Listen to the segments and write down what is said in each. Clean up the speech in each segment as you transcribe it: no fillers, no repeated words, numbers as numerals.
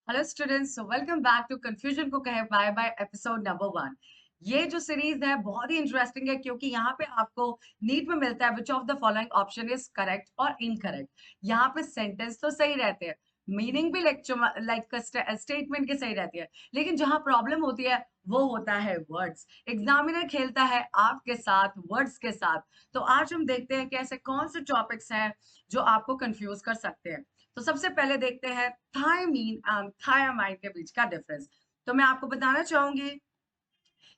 Hello students, welcome back to confusion को कहे bye by episode number 1। ये जो सीरीज है बहुत ही इंटरेस्टिंग है क्योंकि यहाँ पे आपको नीट में मिलता है which of the following option is correct और इनकरेक्ट। यहाँ पे सेंटेंस तो सही रहते हैं, मीनिंग भी लाइक स्टेटमेंट की सही रहती है, लेकिन जहाँ प्रॉब्लम होती है वो होता है वर्ड्स। एग्जामिनर खेलता है आपके साथ वर्ड्स के साथ। तो आज हम देखते हैं कि ऐसे कौन से टॉपिक्स हैं जो आपको कंफ्यूज कर सकते हैं। तो सबसे पहले देखते हैं थायमीन एंड थायामाइन के बीच का डिफरेंस। तो मैं आपको बताना चाहूंगी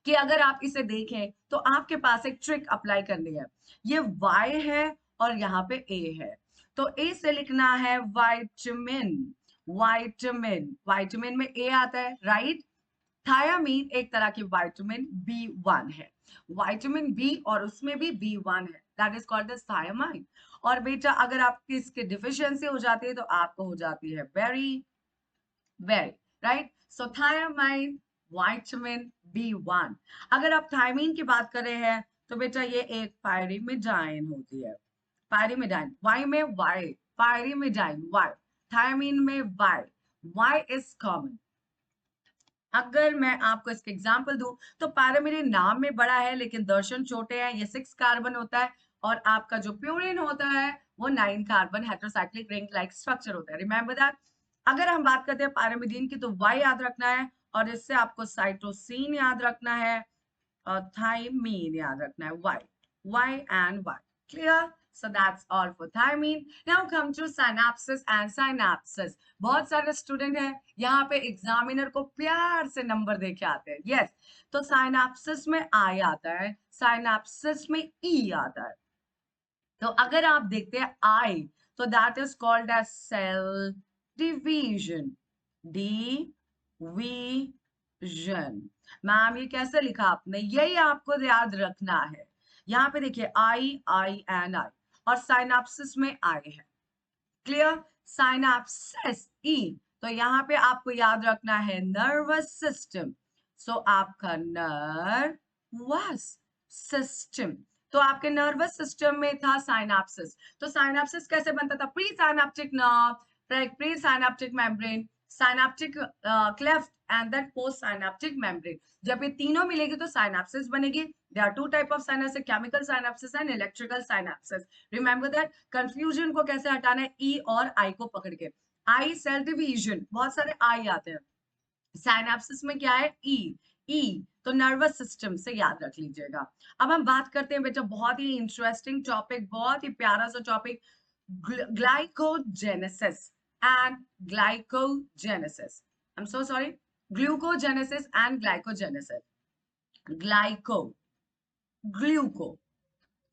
कि अगर आप इसे देखें तो आपके पास एक ट्रिक अप्लाई करनी है। ये वाई है और यहाँ पे ए है। तो ए से लिखना है वाइटमिन। वाइटमिन वाइटमिन में ए आता है, राइट। थायामीन एक तरह की विटामिन B1 है। विटामिन बी और उसमें भी B1 है, that is called the thiamine. और बेटा अगर आपकी इसकी डिफिशियंसी हो जाती है तो आपको हो जाती है वेरी वेरी, राइट। सो थायामाइन विटामिन B1। अगर आप थायमीन की बात कर रहे हैं तो बेटा ये एक पायरिमिडाइन होती है। पायरिमिडाइन, वाई में वाई, पायरिमिडाइन वाई, थायमीन में वाई। Y is common. अगर मैं आपको इसके एग्जाम्पल दूं तो पैरामिड नाम में बड़ा है लेकिन दर्शन छोटे हैं, ये 6 कार्बन होता है। और आपका जो प्यूरिन होता है वो 9 carbon heterocyclic ring like structure होता है, रिमेंबर दैट। अगर हम बात करते हैं पैरामिडीन की तो वाई याद रखना है और इससे आपको साइटोसिन याद रखना है और थाइमीन याद रखना है, Y, Y and Y. Clear? So that's all for thymine. Now come to synapses and synapses. बहुत सारे स्टूडेंट हैं यहाँ पे एग्जामिनर को प्यार से नंबर दे के आते हैं। यस, तो साइनाप्सिस में आई आता है, साइनाप्सिस में ई आता है। तो अगर आप देखते हैं आई तो that is called as cell division. Division. Ma'am ये कैसे लिखा आपने? यही आपको याद रखना है। यहाँ पे देखिए आई आई एंड आई और साइनाप्सिस में आई है। क्लियर? साइनाप्सिस ई, तो यहाँ पे आपको याद रखना है नर्वस सिस्टम। सो आपका नर्वस सिस्टम, तो आपके नर्वस सिस्टम में था साइनाप्सिस। तो साइनाप्सिस कैसे बनता था? Pre synaptic nerve, pre synaptic membrane, synaptic cleft and then post synaptic membrane. जब ये तीनों मिलेगी तो साइनाप्सिस बनेगी। There are two type of synapsis, chemical synapsis and electrical synapsis. Remember that. Confusion को कैसे हटाना है? ई और आई को पकड़ के। आई सेल डिवीजन, बहुत सारे आई आते हैं। साइनेप्सिस में क्या है? ई। ई तो नर्वस सिस्टम से याद रख लीजिएगा। अब हम बात करते हैं बेटा बहुत ही इंटरेस्टिंग टॉपिक, बहुत ही प्यारा सा topic, glycogenesis and glycogenesis. I am so sorry, glucogenesis and glycogenesis. Glyco, ग्लूको,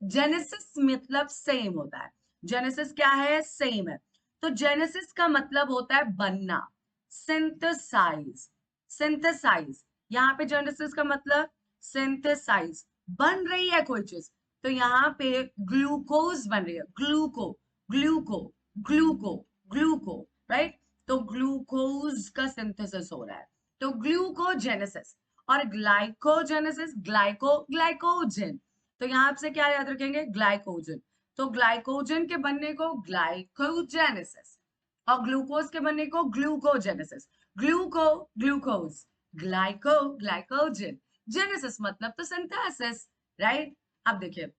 genesis मतलब सेम होता है। जेनेसिस क्या है? सेम है। तो जेनेसिस का मतलब होता है बनना, सिंथेसाइज। सिंथेसाइज, यहाँ पे जेनेसिस का मतलब सिंथेसाइज, बन रही है कोई चीज। तो यहाँ पे ग्लूकोज बन रही है, ग्लूको, ग्लूको, ग्लूको, ग्लूको, राइट। तो ग्लूकोज का सिंथेसिस हो रहा है, तो ग्लूकोजेनेसिस। और ग्लाइकोजेनेसिस, ग्लाइको, ग्लाइकोजन। तो यहां से क्या याद रखेंगे? ग्लाइकोजन। तो ग्लाइकोजन के बनने को ग्लाइकोजेनेसिस और ग्लूकोज के बनने को glucogenesis. ग्लूको, glucose, glyco, glycogen. Genesis मतलब तो सिंथेसिस, राइट। अब देखिए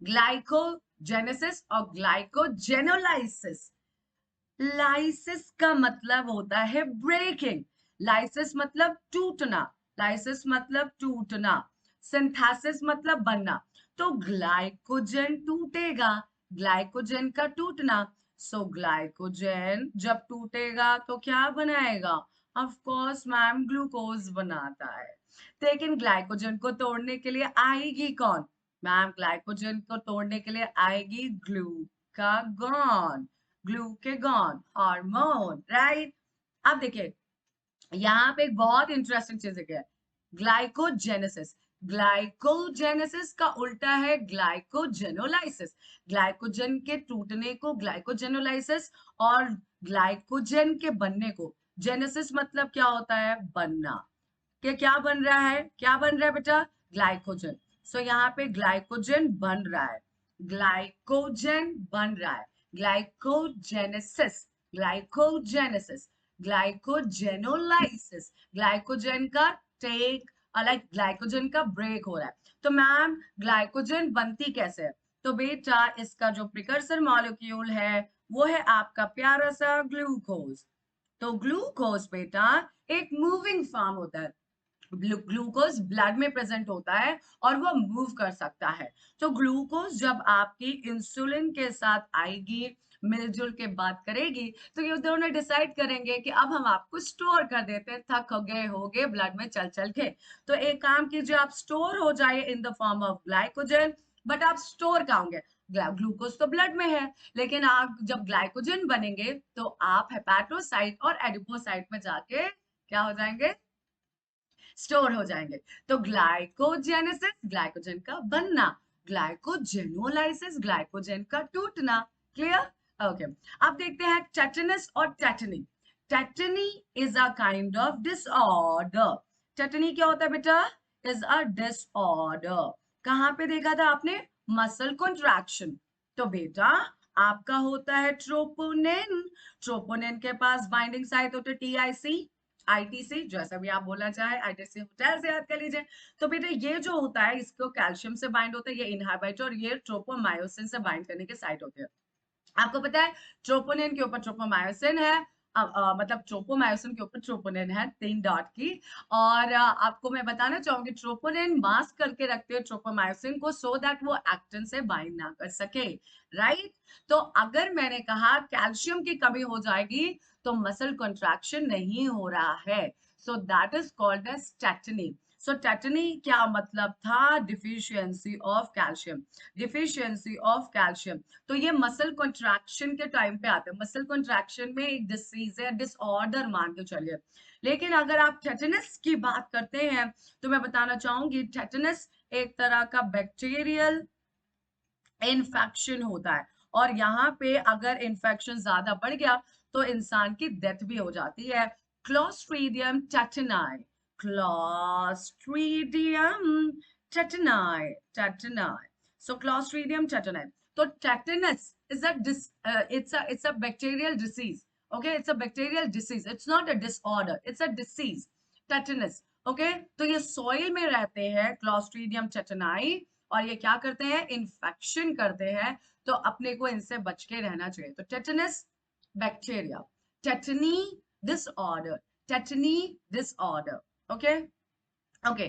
ग्लाइकोजेनेसिस और ग्लाइकोजेनोलाइसिस। लाइसिस का मतलब होता है ब्रेकिंग। लाइसिस मतलब टूटना, लाइसिस मतलब टूटना, सिंथेसिस मतलब बनना। तो ग्लाइकोजन टूटेगा, ग्लाइकोजन का टूटना। सो ग्लाइकोजन जब टूटेगा तो क्या बनाएगा? ऑफ कोर्स मैम ग्लूकोज बनाता है। लेकिन ग्लाइकोजन को तोड़ने के लिए आएगी कौन? मैम ग्लाइकोजन को तोड़ने के लिए आएगी ग्लूकागॉन, ग्लूकेगॉन हार्मोन, राइट। अब देखिए यहाँ पे एक बहुत इंटरेस्टिंग चीज है, ग्लाइकोजेनेसिस। ग्लाइकोजेनेसिस का उल्टा है ग्लाइकोजेनोलाइसिस। ग्लाइकोजन के टूटने को ग्लाइकोजेनोलाइसिस और ग्लाइकोजन के बनने को जेनेसिस। मतलब क्या होता है? बनना। कि क्या बन रहा है? क्या बन रहा है बेटा? ग्लाइकोजन। सो यहाँ पे ग्लाइकोजन बन रहा है, ग्लाइकोजन बन रहा है, ग्लाइकोजेनेसिस, ग्लाइकोजेनेसिस। ग्लाइकोजेनोलाइसिस, ग्लाइकोजन का टेक लाइक ग्लाइकोजन का ब्रेक हो रहा है। तो मैम ग्लाइकोजन बनती कैसे है? तो बेटा इसका जो प्रिकर्सर मॉलिक्यूल है वो है आपका प्यारा सा ग्लूकोज। तो ग्लूकोज बेटा एक मूविंग फॉर्म होता है, ग्लूकोज ब्लड में प्रेजेंट होता है और वो मूव कर सकता है। तो ग्लूकोज जब आपकी इंसुलिन के साथ आएगी, मिलजुल के बात करेगी, तो ये दोनों डिसाइड करेंगे कि अब हम आपको स्टोर कर देते हैं, थक हो गए ब्लड में चल चल के। तो एक काम कीजिए, आप स्टोर हो जाए in the form of glycogen, but आप स्टोर कहाँ होंगे? ग्लूकोज तो ब्लड में है, लेकिन आप जब ग्लाइकोजन बनेंगे तो आप हेपाटोसाइट और एडिपोसाइट में जाके क्या हो जाएंगे? स्टोर हो जाएंगे। तो ग्लाइकोजेनेसिस ग्लाइकोजन का बनना, ग्लाइकोजेनोलाइसिस ग्लाइकोजन का टूटना। क्लियर? ओके। अब देखते हैं टेटनस और tetani. Tetani is a kind of disorder. Tetani क्या होता है बेटा? Is a disorder. कहां पे देखा था आपने? Muscle contraction. तो बेटा आपका होता है ट्रोपोनिन। ट्रोपोनिन के पास बाइंडिंग साइट होते टीआईसी, आईटीसी, जैसा भी आप बोलना चाहे, आईटीसी होटल से याद कर लीजिए। तो बेटा ये जो होता है इसको कैल्शियम से बाइंड होता है, ये इनहिबिटर, और ये ट्रोपोमायोसिन से बाइंड करने के साइट होते हैं। आपको पता है ट्रोपोनिन के ऊपर ट्रोपोमायोसिन है, मतलब ट्रोपोमायोसिन के ऊपर ट्रोपोनिन है 3 डॉट की। और आपको मैं बताना चाहूंगी ट्रोपोनिन मास्क करके रखते हैं ट्रोपोमायोसिन को, सो दैट वो एक्टिन से बाइंड ना कर सके। राइट? तो अगर मैंने कहा कैल्शियम की कमी हो जाएगी तो मसल कॉन्ट्रैक्शन नहीं हो रहा है, so that is called as tetany. So tetany क्या मतलब था? Deficiency of calcium, deficiency of calcium. तो ये मसल कॉन्ट्रैक्शन के टाइम पे आते हैं, मसल कॉन्ट्रैक्शन में एक डिसीज है, डिसऑर्डर मान के चलिए। लेकिन अगर आप टेटनस की बात करते हैं तो मैं बताना चाहूंगी टेटनस एक तरह का बैक्टीरियल इन्फेक्शन होता है, और यहाँ पे अगर इन्फेक्शन ज्यादा बढ़ गया तो इंसान की डेथ भी हो जाती है। Clostridium tetani, clostridium tetani, tetani. So clostridium tetani. तो tetanus is a it's a bacterial disease. Okay, it's a bacterial disease, it's not a disorder, it's a disease, tetanus. Okay तो ये सॉइल में रहते हैं क्लोस्ट्रीडियम टेटनाई, और ये क्या करते हैं? इन्फेक्शन करते हैं। तो अपने को इनसे बच के रहना चाहिए। तो tetanus bacteria, tetani disorder, tetani disorder. Okay okay.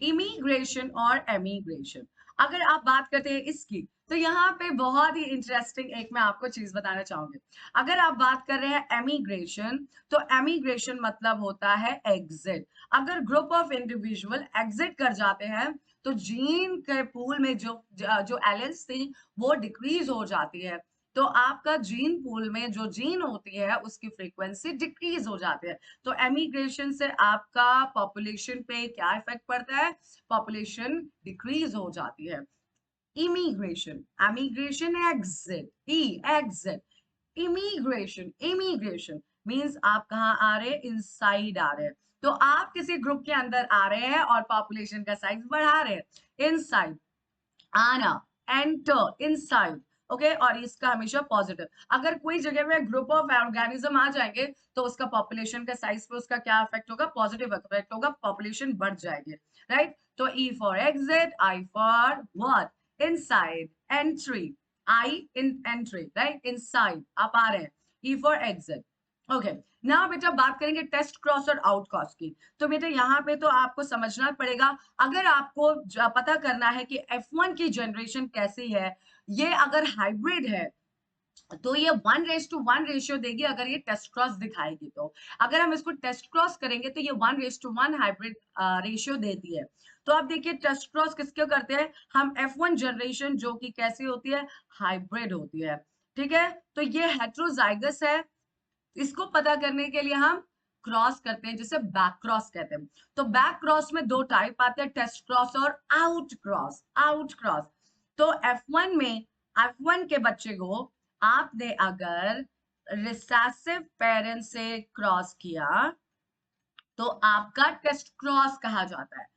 Immigration और एमिग्रेशन, अगर आप बात करते हैं इसकी, तो यहाँ पे बहुत ही इंटरेस्टिंग एक मैं आपको चीज बताना चाहूंगी। अगर आप बात कर रहे हैं एमिग्रेशन, तो एमिग्रेशन मतलब होता है एग्जिट। अगर ग्रुप ऑफ इंडिविजुअल एग्जिट कर जाते हैं तो जीन के पूल में जो जो एलेल्स थी वो डिक्रीज हो जाती है। तो आपका जीन पूल में जो जीन होती है उसकी फ्रीक्वेंसी डिक्रीज हो जाती है। तो एमिग्रेशन से आपका पॉपुलेशन पे क्या इफेक्ट पड़ता है? पॉपुलेशन डिक्रीज हो जाती है। इमिग्रेशन, एमिग्रेशन, एग्जिट, ई एग्जिट, इमिग्रेशन, इमिग्रेशन मींस आप कहाँ आ रहे हैं? इनसाइड आ रहे हैं। तो आप किसी ग्रुप के अंदर आ रहे हैं और पॉपुलेशन का साइज बढ़ा रहे हैं। इनसाइड आना, एंटर, इनसाइड। ओके, और इसका हमेशा पॉजिटिव। अगर कोई जगह में ग्रुप ऑफ ऑर्गेनिज्म आ जाएंगे तो उसका पॉपुलेशन का साइज पे उसका क्या इफेक्ट होगा? पॉजिटिव इफेक्ट होगा, पॉपुलेशन बढ़ जाएगी। राइट? तो E for exit, I for what? Inside, entry, I in entry, right? Inside आप आ रहे हैं, ई फॉर एग्जिट। ओके, ना बेटा बात करेंगे टेस्ट क्रॉस और आउट क्रॉस की। तो बेटा यहाँ पे तो आपको समझना पड़ेगा, अगर आपको पता करना है कि F1 की जनरेशन कैसी है, ये अगर हाइब्रिड है तो ये 1:1 रेशियो देगी अगर ये टेस्ट क्रॉस दिखाएगी। तो अगर हम इसको टेस्ट क्रॉस करेंगे तो ये 1:1 हाइब्रिड रेशियो देती है। तो आप देखिए टेस्ट क्रॉस किसके करते हैं हम? F1 जनरेशन, जो कि कैसी होती है? हाइब्रिड होती है। ठीक है, तो ये हेट्रोजाइगस है। इसको पता करने के लिए हम क्रॉस करते हैं, जिसे बैक क्रॉस कहते हैं। तो बैक क्रॉस में 2 टाइप आते हैं, टेस्ट क्रॉस और आउट क्रॉस। आउट क्रॉस तो F1 में, F1 के बच्चे को आपने अगर रिसेसिव पेरेंट से क्रॉस किया तो आपका टेस्ट क्रॉस कहा जाता है।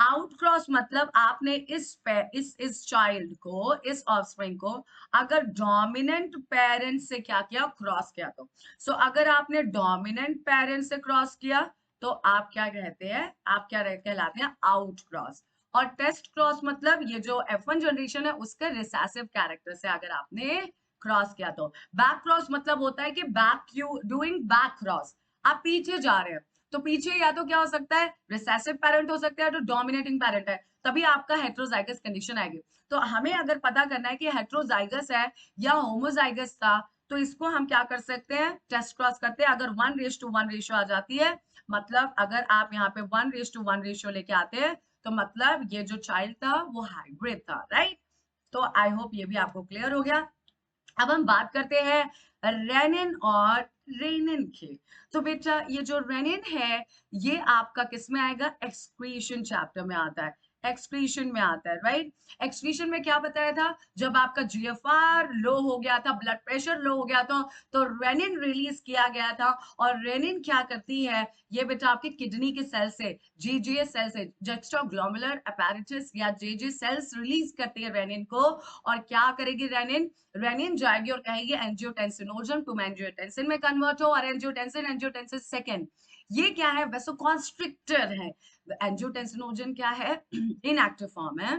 आउट क्रॉस मतलब आपने इस चाइल्ड को, इस ऑफस्प्रिंग को अगर डोमिनेंट पेरेंट से क्या किया, क्रॉस किया तो अगर आपने डोमिनेंट पेरेंट से क्रॉस किया तो आप क्या कहते हैं, आप क्या कहलाते हैं, आउट क्रॉस। और टेस्ट क्रॉस मतलब ये जो F1 जनरेशन है उसके रिसेसिव कैरेक्टर से अगर आपने क्रॉस किया तो। बैक क्रॉस मतलब होता है कि back you doing back cross, आप पीछे जा रहे हैं तो पीछे या तो क्या हो सकता है, रिसेसिव पेरेंट हो सकता है, तो डोमिनेटिंग पेरेंट है, तभी आपका हेट्रोजाइगस कंडीशन आएगी। तो हमें अगर पता करना है कि हेट्रोजाइगस है या होमोजाइगस था, तो इसको हम क्या कर सकते हैं, टेस्ट क्रॉस करते हैं। अगर 1:1 रेशियो आ जाती है, मतलब अगर आप यहाँ पे 1:1 रेशियो लेके आते हैं, तो मतलब ये जो चाइल्ड था वो हाइब्रिड था, राइट। तो आई होप ये भी आपको क्लियर हो गया। अब हम बात करते हैं रेनिन और रेनिन की। तो बेटा ये जो रेनिन है ये आपका किस में आएगा, एक्सक्रीशन चैप्टर में आता है, एक्सक्रीशन में आता है, राइट। एक्सक्रीशन में क्या बताया था, जब आपका जीएफआर लो हो गया था, ब्लड प्रेशर लो हो गया था, तो रेनिन रिलीज किया गया था। और रेनिन क्या करती है, ये बेटा आपकी किडनी के सेल से, जीजे सेल से, जुक्स्टाग्लोमेरुलर apparatus या जेजे सेल्स रिलीज करती है रेनिन को। और क्या करेगी रेनिन, रेनिन जाएगी और कहेगी एंजियोटेंसिनोजन टू एंजियोटेंसिन में कन्वर्ट हो, और एंजियोटेंसिन एंजियोटेंसिन सेकेंड, ये क्या है, वेसोकॉन्स्ट्रिक्टर है। एंजियोटेंसिनोजन क्या है, इनएक्टिव फॉर्म है,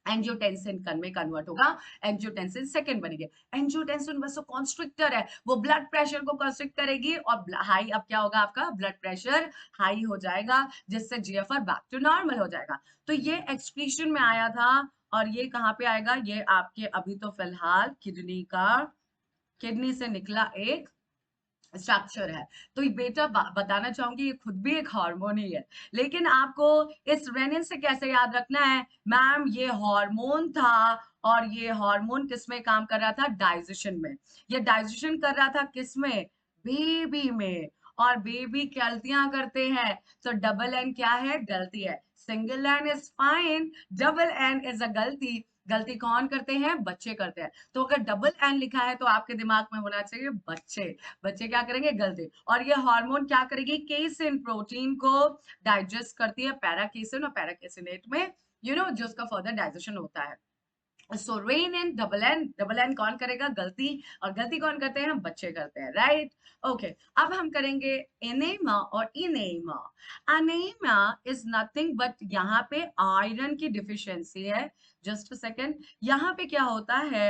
एंजियोटेंसिन कन में कन्वर्ट होगा, एंजियोटेंसिन सेकंड बनेगी। एंजियोटेंसिन वैसे कॉन्स्ट्रिक्टर है, वो ब्लड प्रेशर को कॉन्स्ट्रिक्ट करेगी, और हाई, अब क्या होगा, आपका ब्लड प्रेशर हाई हो जाएगा, जिससे जीएफआर बैक टू नॉर्मल हो जाएगा। तो ये एक्सक्रीशन में आया था। और ये कहाँ पे आएगा, ये आपके अभी तो फिलहाल किडनी का, किडनी से निकला एक स्ट्रक्चर है। तो ये बेटा बताना चाहूंगी ये खुद भी एक हार्मोन ही है, लेकिन आपको इस रेनिन से कैसे याद रखना है, मैम ये हार्मोन था, और ये हार्मोन किस में काम कर रहा था, डाइजेशन में। ये डाइजेशन कर रहा था किस में, बेबी में। और बेबी गलतियां करते हैं, तो डबल एन क्या है, गलती है। Single N is fine, double N is a गलती। गलती कौन करते हैं, बच्चे करते हैं। तो अगर डबल एन लिखा है तो आपके दिमाग में होना चाहिए बच्चे। बच्चे क्या करेंगे, गलती। और ये हार्मोन क्या करेगी, केसिन प्रोटीन को डाइजेस्ट करती है, पैराकेसिन और पैराकेसिनेट में, जो उसका फर्दर डाइजेशन होता है। सो रेन इन, डबल एन कौन करेगा, गलती। और गलती कौन करते हैं, बच्चे करते हैं, राइट। ओके, अब हम करेंगे एनेमा और enema. Anema is nothing but यहाँ पे आयरन की डिफिशियंसी है। जस्ट अ सेकेंड, यहाँ पे क्या होता है,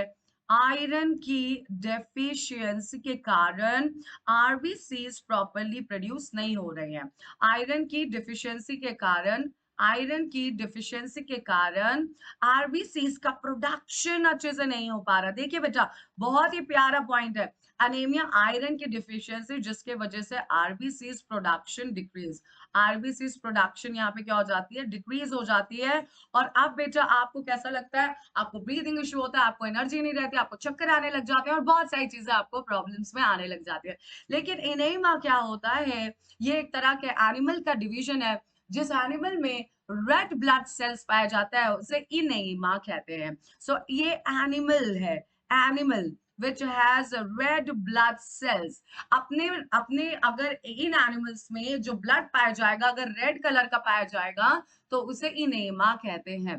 आयरन की डेफिशिएंसी के कारण आरबीसीज प्रॉपरली प्रोड्यूस नहीं हो रहे हैं। आयरन की डिफिशियंसी के कारण, आयरन की डिफिशियंसी के कारण आरबीसीज का प्रोडक्शन अच्छे से नहीं हो पा रहा। देखिए बेटा, बहुत ही प्यारा पॉइंट है, अनेमिया आयरन की डिफिशियंसी जिसके वजह से RBCs production decrease, RBCs production यहाँ पे क्या हो जाती है, डिक्रीज हो जाती है। और अब बेटा आपको कैसा लगता है, आपको ब्रीदिंग इशू होता है, आपको एनर्जी नहीं रहती, आपको चक्कर आने लग जाते हैं, और बहुत सारी चीजें आपको प्रॉब्लम्स में आने लग जाती है। लेकिन एनेमा क्या होता है, ये एक तरह के एनिमल का डिवीजन है, जिस एनिमल में रेड ब्लड सेल्स पाया जाता है उसे इनेमा कहते हैं। सो ये एनिमल है, animal which has red blood cells। अपने अपने अगर इन एनिमल्स में जो ब्लड पाया जाएगा अगर रेड कलर का पाया जाएगा तो उसे इनेमा कहते हैं,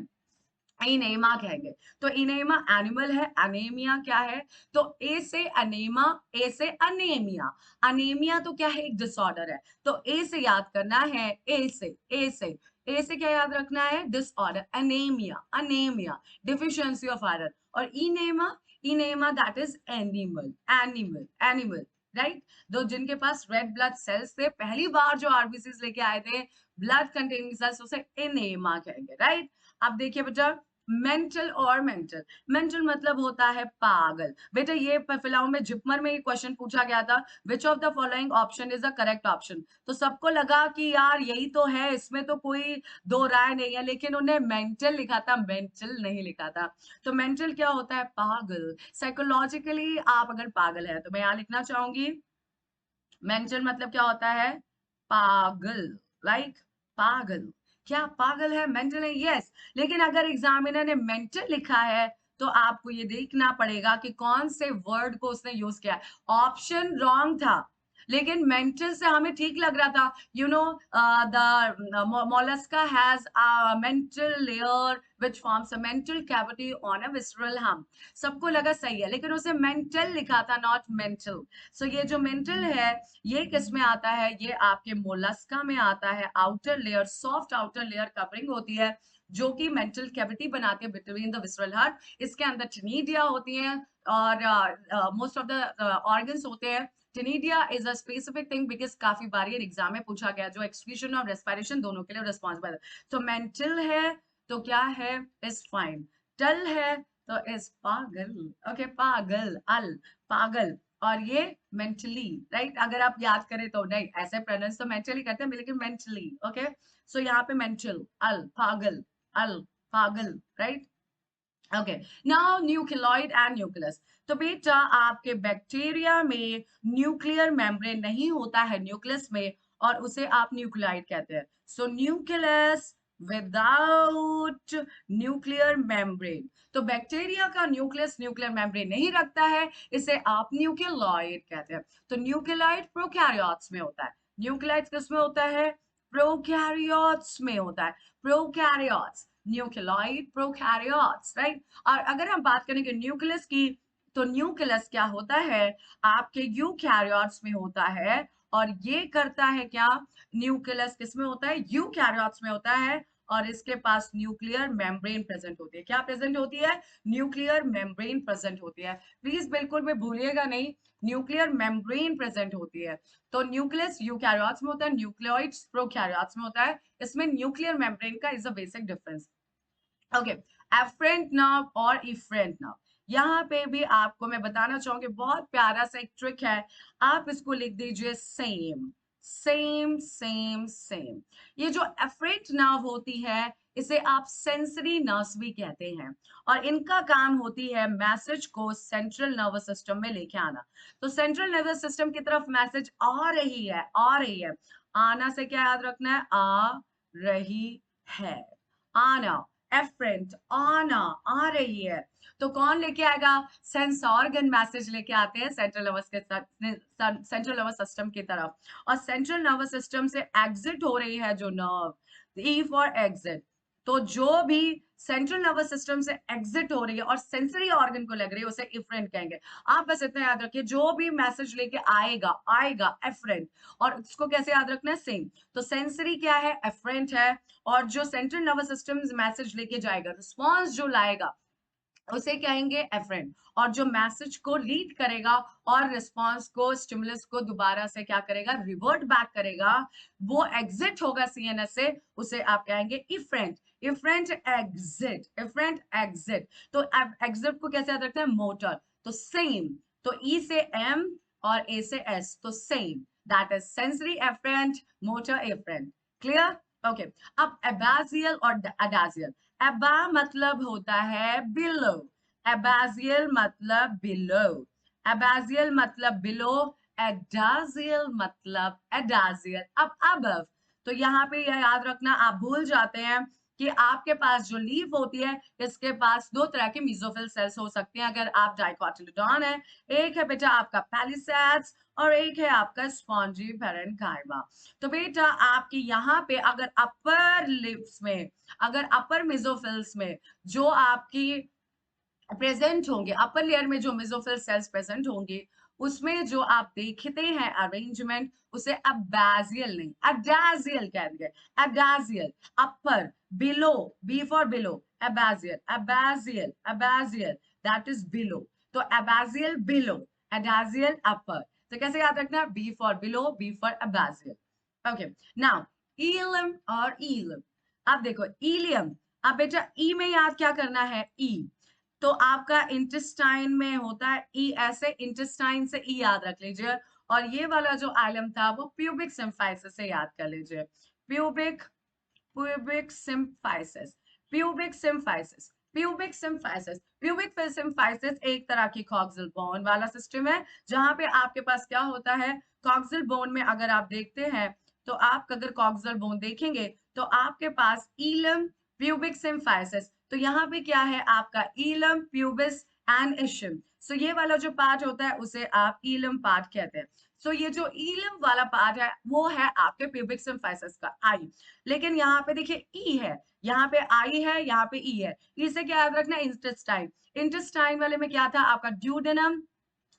इनेमा कहेंगे। तो इनेमा एनिमल है, अनेमिया क्या है, तो ए से अनेमा, ए से अनेमिया। अनेमिया तो क्या है, एक डिसऑर्डर है, तो ए से याद करना है, ए से, ए से, ए से क्या याद रखना है, disorder, anaemia, anaemia, deficiency of iron. और enema, enema that is animal, animal, animal, right. दो जिनके पास रेड ब्लड सेल्स थे, पहली बार जो आरबीसीज लेके आए थे ब्लड कंटेनिंग सेल्स, उसे इनेमा कहेंगे, राइट। अब देखिए बेटा, मेंटल और मेंटल, मेंटल मतलब होता है पागल। बेटा ये फिलहाल में जिपमर में ये क्वेश्चन पूछा गया था, which of the following option is the correct option. तो सबको लगा कि यार यही तो है, इसमें तो कोई दो राय नहीं है, लेकिन उन्हें मेंटल लिखा था, मेंटल नहीं लिखा था। तो मेंटल क्या होता है, पागल। साइकोलॉजिकली आप अगर पागल है तो मैं यहाँ लिखना चाहूंगी, मेंटल मतलब क्या होता है, पागल, लाइक पागल। क्या पागल है, मेंटल है, यस। लेकिन अगर एग्जामिनर ने मेंटल लिखा है तो आपको ये देखना पड़ेगा कि कौन से वर्ड को उसने यूज किया है। ऑप्शन रॉन्ग था, लेकिन मेंटल से हमें ठीक लग रहा था, you know the Mollusca has a mental layer which forms a mantle cavity on a visceral हम। सबको लगा सही है, लेकिन उसे मेंटल लिखा था, नॉट मेंटल। सो ये जो मेंटल है, ये किस में आता है? ये आपके मोलस्का में आता है। Outer layer, soft outer layer covering होती है, जो कि मेंटल कैविटी बनाती है बिटवीन द विसरल हार्ट। इसके अंदर टिनिडिया होती है और मोस्ट ऑफ द ऑर्गन्स होते हैं। टिनिडिया is a specific thing because काफी बार ये एग्जाम में पूछा गया, जो एक्सक्रीशन और रेस्पिरेशन दोनों के लिए रिस्पॉन्सिबल है। तो मेंटल है तो क्या है? Is fine. टल है तो इज पागल। ओके, पागल, अल, पागल। और ये मेंटली, राइट? अगर आप याद करें तो, नहीं ऐसे प्रोनाउंस तो मेंटली करते हैं, लेकिन मेंटली। ओके, सो यहाँ पे मेंटल, अल, पागल, अल, पागल, right? Okay, now nucleoid and nucleus. तो बेटा आपके बैक्टीरिया में न्यूक्लियर मेम्ब्रेन नहीं होता है न्यूक्लियस में, और उसे आप न्यूक्लियोइड कहते हैं। सो न्यूक्लियस विदाउट न्यूक्लियर मेम्ब्रेन। तो बैक्टीरिया का न्यूक्लियस न्यूक्लियर मेम्ब्रेन नहीं रखता है, इसे आप न्यूक्लियोइड कहते हैं। तो न्यूक्लियोइड प्रोकैरियोट्स में होता है। न्यूक्लियोइड किस में होता है? प्रोकैरियोट्स में होता है। Prokaryotes, nucleoid, prokaryotes, right? और अगर हम बात करेंगे न्यूक्लियस की, तो न्यूक्लियस क्या होता है? आपके यूकैरियोट्स में होता है। और ये करता है क्या? न्यूक्लियस किस में होता है? यूकैरियोट्स में होता है। और इसके पास न्यूक्लियर मेम्ब्रेन प्रेजेंट होती है। क्या प्रेजेंट होती है? न्यूक्लियर मेम्ब्रेन प्रेजेंट होती है। प्लीज बिल्कुल भी भूलिएगा नहीं, न्यूक्लियर मेम्ब्रेन प्रेजेंट होती है। तो न्यूक्लियस यूकैरियोट्स में होता है, न्यूक्लियोइड्स प्रोकैरियोट्स में होता है। इसमें न्यूक्लियर मेम्ब्रेन का is a basic difference. Okay, afferent nerve और इफरेंट नर्व, यहाँ पे भी आपको मैं बताना चाहूंगी, बहुत प्यारा सा एक ट्रिक है। आप इसको लिख दीजिए सेम, सेम, सेम, सेम। ये जो एफरेंट नर्व होती है, इसे आप सेंसरी नर्व्स भी कहते हैं, और इनका काम होती है मैसेज को सेंट्रल नर्वस सिस्टम में लेके आना। तो सेंट्रल नर्वस सिस्टम की तरफ मैसेज आ रही है, आ रही है। आना से क्या याद रखना है? आ रही है, आना। एफरेंट, आना, आ रही है। तो कौन लेके आएगा? सेंस ऑर्गन मैसेज लेके आते हैं सेंट्रल नर्वस के सेंट्रल नर्वस सिस्टम की तरफ। और सेंट्रल नर्वस सिस्टम से एग्जिट हो रही है जो नर्व, ई फॉर एग्जिट। तो जो भी सेंट्रल नर्वस सिस्टम से एग्जिट हो रही है और सेंसरी ऑर्गन को लग रही है, उसे इफरेंट कहेंगे। आप बस इतना याद रखिए, जो भी मैसेज लेके आएगा, आएगा एफरेंट। और इसको कैसे याद रखना है? सेम। तो सेंसरी क्या है? एफरेंट है। और जो सेंट्रल नर्वस सिस्टम मैसेज लेके जाएगा, रिस्पॉन्स जो लाएगा, उसे कहेंगे एफरेंट। और जो मैसेज को रीड करेगा और रिस्पॉन्स को, स्टिमुलस को दोबारा से क्या करेगा? रिवर्ट बैक करेगा, वो एग्जिट होगा सीएनएस से, उसे आप कहेंगे efferent. Efferent exit, efferent exit. तो एग्जिट को कैसे याद रखते हैं? मोटर। तो सेम। तो ई से एम और ए से एस, तो same. That is sensory afferent, motor afferent. Clear? Okay, अब एबाजियल और अडाजियल। एबा मतलब होता है बिलो, एबाजियल मतलब बिलो, एबाजियल मतलब बिलो, एडाजियल मतलब एडाजियल, अब अबव। तो यहाँ पे यह याद रखना, आप भूल जाते हैं कि आपके पास जो लीफ होती है, इसके पास दो तरह के मीजोफिल सेल्स हो सकते हैं अगर आप डाइकोटिलेडोन है। एक है बेटा आपका पैलिसैड्स, और एक है आपका स्पॉन्जी पेरेन्काइमा। तो बेटा आपकी यहाँ पे अगर अपर लिप्स में, अगर अपर मेसोफिल्स में जो आपकी प्रेजेंट होंगे, अपर लेयर में जो मेसोफिल सेल्स प्रेजेंट होंगे, उसमें जो आप देखते हैं अरेंजमेंट, उसे अबाजियल नहीं अडाजियल कहेंगे। Adaxial, upper, below, B for below, abaxial, abaxial, abaxial, that is below. तो अबाजियल बिलो, अडाजियल अपर। तो कैसे याद रखना? B for below, B for abaxial. Okay, now ilium और ईलम। अब देखो इलियम, अब बेटा ई में याद क्या करना है? ई। तो आपका इंटेस्टाइन में होता है ई, ऐसे इंटेस्टाइन से ई याद रख लीजिए। और ये वाला जो आइलम था, वो प्यूबिक सिम्फाइसिस से याद कर लीजिए। Pubic, pubic symphysis, pubic symphysis, pubic symphysis. Pubic symphysis एक तरह की कॉक्सियल बोन वाला सिस्टम है, जहां पे आपके पास क्या होता है? कॉक्सियल बोन में अगर आप देखते हैं, तो आप अगर कॉक्सियल बोन देखेंगे, तो आपके पास ईलम, प्यूबिक सिम्फाइसिस। तो यहाँ पे क्या है आपका? Ilium, pubis and ischium. सो ये वाला जो पार्ट होता है, उसे आप ईलम पार्ट कहते हैं। सो ये जो इलम वाला पार्ट है वो है आपके प्यूबिक सिम्फाइसिस का आई। लेकिन यहाँ पे देखिए ई है, यहाँ पे आई है, यहाँ पे ई है। ई से क्या याद रखना, इंटेस्टाइन। इंटेस्टाइन वाले में क्या था आपका duodenum,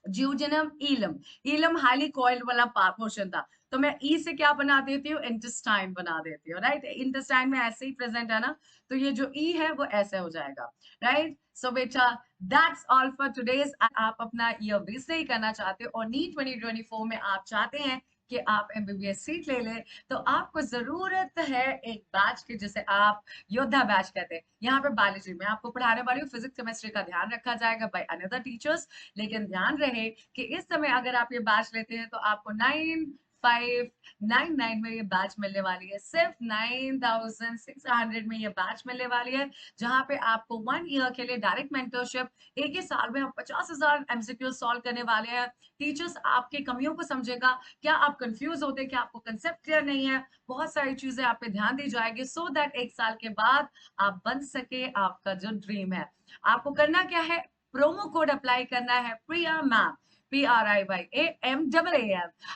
jejunum, ileum. Ileum highly coiled वाला पोर्शन था, तो मैं ई से क्या बना देती हूँ, इंटेस्टाइन बना देती हूँ, राइट। इंटेस्टाइन में ऐसे ही प्रेजेंट है ना, तो ये जो ई है वो ऐसे हो जाएगा, राइट। सो बेटा दैट्स ऑल फॉर टुडेज। आप अपना ईयर वेस्ट नहीं करना चाहते और नीट 2024 में आप चाहते हैं कि आप एमबीबीएस सीट ले लें, तो आपको जरूरत है एक बैच की जिसे आप योद्धा बैच कहते हैं। यहाँ पे बायोलॉजी में आपको पढ़ाने वाली हूँ, फिजिक्स केमिस्ट्री का ध्यान रखा जाएगा बाय अनदर टीचर्स। लेकिन ध्यान रहे कि इस समय अगर आप ये बैच लेते हैं तो आपको 9599 में ये बैच मिलने वाली है, सिर्फ 9600 में ये बैच मिलने वाली है, जहां पे आपको 1 ईयर के लिए डायरेक्ट मेंटरशिप, एक ही साल में हम 50,000 एमसीक्यू सॉल्व करने वाले हैं। टीचर्स आपकी कमियों को समझेगा, क्या आप कंफ्यूज होते हैं, क्या आपको कंसेप्ट क्लियर नहीं है, बहुत सारी चीजें आप पे ध्यान दी जाएगी, सो दैट एक साल के बाद आप बन सके आपका जो ड्रीम है। आपको करना क्या है, प्रोमो कोड अप्लाई करना है, प्रिया मैम, PRIYAMAAM।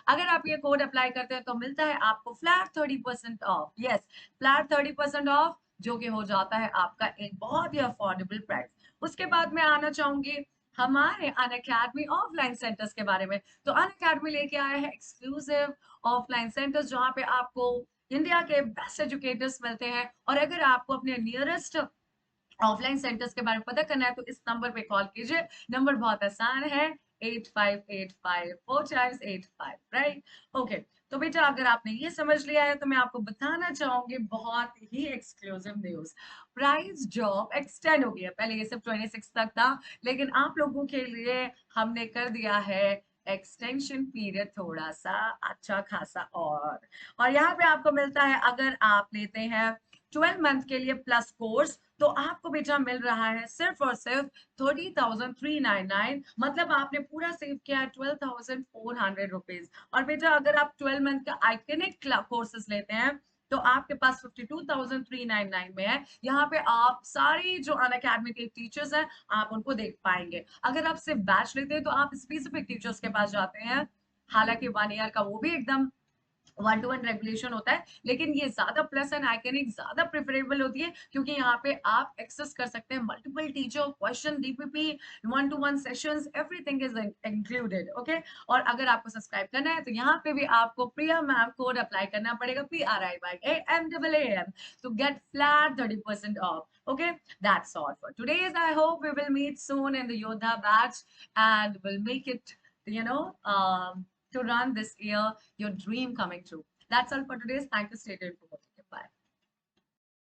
अगर आप ये कोड अप्लाई करते हैं तो मिलता है आपको flat 30% of, yes, flat 30% of, जो कि हो जाता है आपका एक बहुत ही अफोर्डेबल प्राइस। उसके बाद मैं आना चाहूंगी हमारे अनअकैडमी ऑफलाइन सेंटर्स के बारे में। तो अनअकैडमी लेके आया है एक्सक्लूसिव ऑफलाइन सेंटर्स, जहां पे आपको इंडिया के बेस्ट एजुकेटर्स मिलते हैं। और अगर आपको अपने नियरेस्ट ऑफलाइन सेंटर्स के बारे में पता करना है तो इस नंबर पे कॉल कीजिए। नंबर बहुत आसान है, 8585 राइट। ओके, तो बेटा अगर आपने ये समझ लिया है तो मैं आपको बताना चाहूंगी बहुत ही exclusive news. Price job extend हो गया, पहले ये सिर्फ 26 तक था, लेकिन आप लोगों के लिए हमने कर दिया है एक्सटेंशन पीरियड थोड़ा सा अच्छा खासा। और यहाँ पे आपको मिलता है, अगर आप लेते हैं 12 मंथ के लिए प्लस कोर्स, तो आपको बेटा मिल रहा है सिर्फ और सिर्फ 30,399, मतलब आपने पूरा सेव किया है 12,400 रुपीज। और बेटा अगर आप 12 मंथ का आइकनिक कोर्सेज लेते हैं तो आपके पास 52,399 में है। यहाँ पे आप सारी जो अनअकैडमी के टीचर्स हैं आप उनको देख पाएंगे। अगर आप सिर्फ बैच लेते हैं तो आप स्पेसिफिक टीचर्स के पास जाते हैं, हालांकि 1 ईयर का वो भी एकदम 1-to-1 रेगुलेशन होता है, लेकिन ये ज्यादा प्लस एंड आइकनिक ज्यादा प्रेफरेबल होती है, क्योंकि यहाँ पे आप एक्सेस कर सकते हैं multiple teacher question, DPP, 1-to-1 sessions, everything is included, okay. और अगर आपको सब्सक्राइब करना है तो यहाँ पे भी आपको प्रिया मैम कोड अप्लाई करना पड़ेगा, PRIYAMAAM, to get flat 30% off. Okay, that's all for today's. I hope we will meet soon in the Yodha batch and we'll make it, you know, to run this year, your dream coming true. That's all for today's. Thank you. Stay tuned for more.